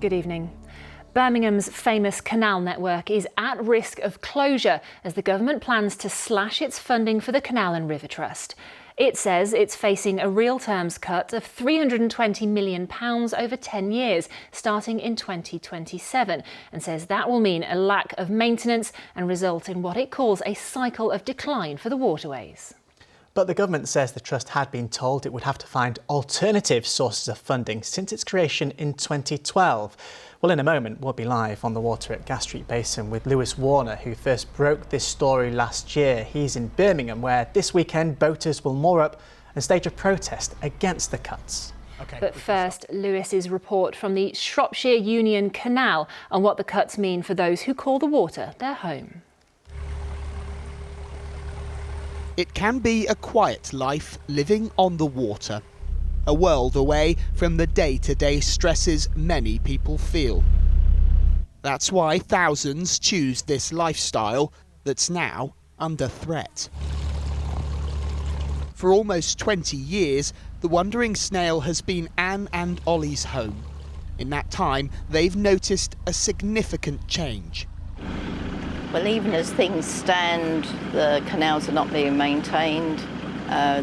Good evening. Birmingham's famous canal network is at risk of closure as the government plans to slash its funding for the Canal and River Trust. It says it's facing a real terms cut of £320 million over 10 years, starting in 2027, and says that will mean a lack of maintenance and result in what it calls a cycle of decline for the waterways. But the government says the trust had been told it would have to find alternative sources of funding since its creation in 2012. Well, in a moment, we'll be live on the water at Gas Street Basin with Lewis Warner, who first broke this story last year. He's in Birmingham, where this weekend boaters will moor up and stage a protest against the cuts. But first, Lewis's report from the Shropshire Union Canal on what the cuts mean for those who call the water their home. It can be a quiet life living on the water, a world away from the day-to-day stresses many people feel. That's why thousands choose this lifestyle that's now under threat. For almost 20 years, the Wandering Snail has been Anne and Ollie's home. In that time, they've noticed a significant change. Well, even as things stand, the canals are not being maintained.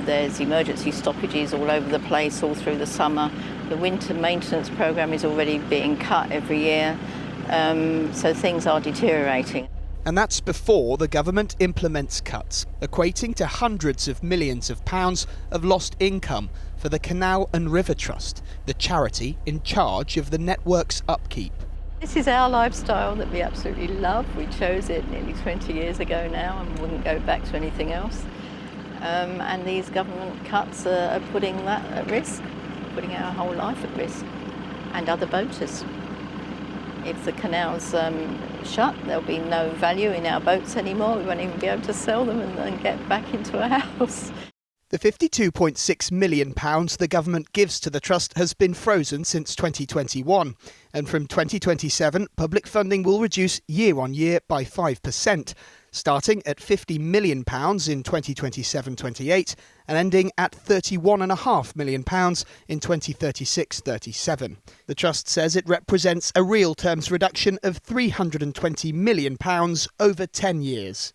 There's emergency stoppages all over the place all through the summer. The winter maintenance programme is already being cut every year, so things are deteriorating. And that's before the government implements cuts, equating to hundreds of millions of pounds of lost income for the Canal and River Trust, the charity in charge of the network's upkeep. This is our lifestyle that we absolutely love. We chose it nearly 20 years ago now and wouldn't go back to anything else. And these government cuts are putting that at risk, putting our whole life at risk, and other boaters. If the canal's shut, there'll be no value in our boats anymore. We won't even be able to sell them and get back into a house. The £52.6 million the government gives to the Trust has been frozen since 2021. And from 2027, public funding will reduce year on year by 5%, starting at £50 million in 2027-28 and ending at £31.5 million in 2036-37. The Trust says it represents a real terms reduction of £320 million over 10 years.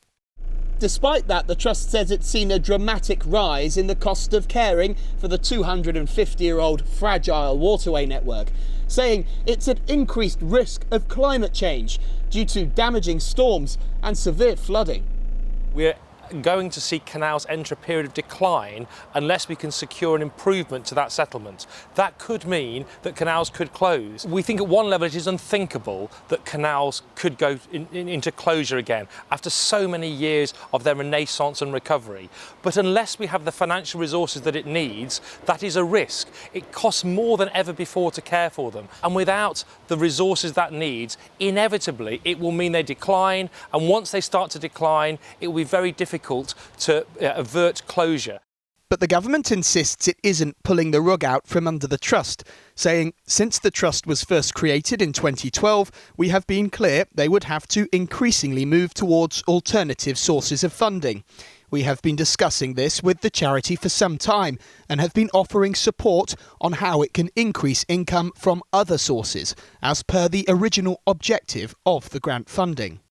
Despite that, the Trust says it's seen a dramatic rise in the cost of caring for the 250-year-old fragile waterway network, saying it's at increased risk of climate change due to damaging storms and severe flooding. We're going to see canals enter a period of decline unless we can secure an improvement to that settlement. That could mean that canals could close. We think at one level it is unthinkable that canals could go into closure again after so many years of their renaissance and recovery. But unless we have the financial resources that it needs, that is a risk. It costs more than ever before to care for them. And without the resources that needs, inevitably it will mean they decline. And once they start to decline, it will be very difficult to avert closure. But the government insists it isn't pulling the rug out from under the Trust, saying since the Trust was first created in 2012, we have been clear they would have to increasingly move towards alternative sources of funding. We have been discussing this with the charity for some time and have been offering support on how it can increase income from other sources, as per the original objective of the grant funding.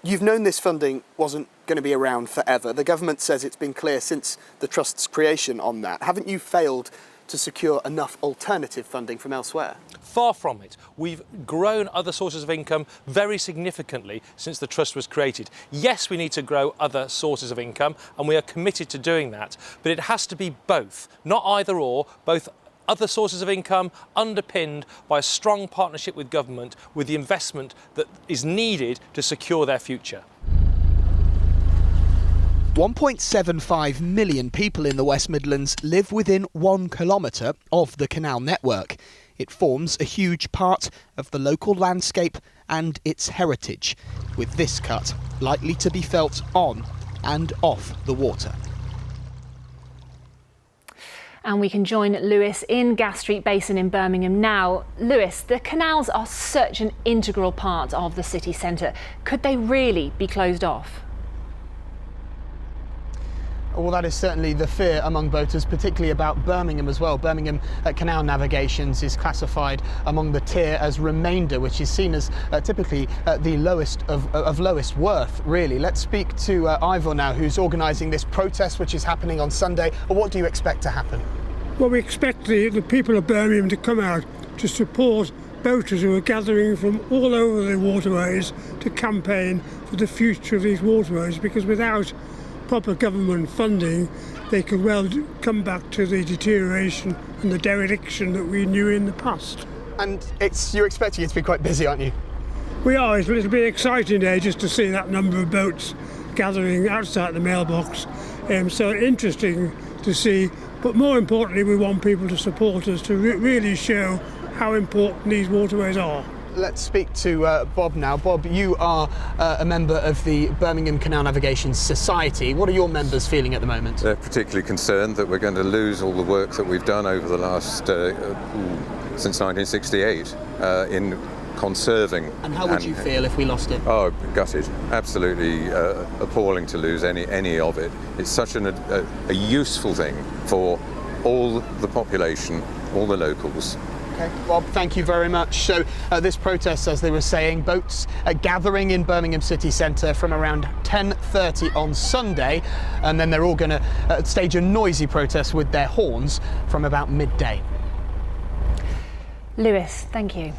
You've known this funding wasn't going to be around forever. The government says it's been clear since the Trust's creation on that. Haven't you failed to secure enough alternative funding from elsewhere? Far from it. We've grown other sources of income very significantly since the Trust was created. Yes, we need to grow other sources of income, and we are committed to doing that, but it has to be both, not either or, both other sources of income underpinned by a strong partnership with government with the investment that is needed to secure their future. 1.75 million people in the West Midlands live within 1 kilometre of the canal network. It forms a huge part of the local landscape and its heritage, with this cut likely to be felt on and off the water. And we can join Lewis in Gas Street Basin in Birmingham now. Lewis, the canals are such an integral part of the city centre. Could they really be closed off? Well, that is certainly the fear among boaters, particularly about Birmingham as well. Birmingham Canal Navigations is classified among the tier as remainder, which is seen as typically the lowest of lowest worth, really. Let's speak to Ivor now, who's organising this protest, which is happening on Sunday. What do you expect to happen? Well, we expect the people of Birmingham to come out to support boaters who are gathering from all over the waterways to campaign for the future of these waterways, because without proper government funding they could well come back to the deterioration and the dereliction that we knew in the past. And you're expecting it to be quite busy, aren't you? We are. It'll be an exciting day just to see that number of boats gathering outside the mailbox. So interesting to see, but more importantly we want people to support us to really show how important these waterways are. Let's speak to Bob now. Bob, you are a member of the Birmingham Canal Navigation Society. What are your members feeling at the moment? They're particularly concerned that we're going to lose all the work that we've done over the last, since 1968, in conserving. And how would you feel if we lost it? Oh, gutted. Absolutely appalling to lose any of it. It's such a useful thing for all the population, all the locals. Okay, Bob, thank you very much. So this protest, as they were saying, boats gathering in Birmingham city centre from around 10:30 on Sunday, and then they're all going to stage a noisy protest with their horns from about midday. Lewis, thank you.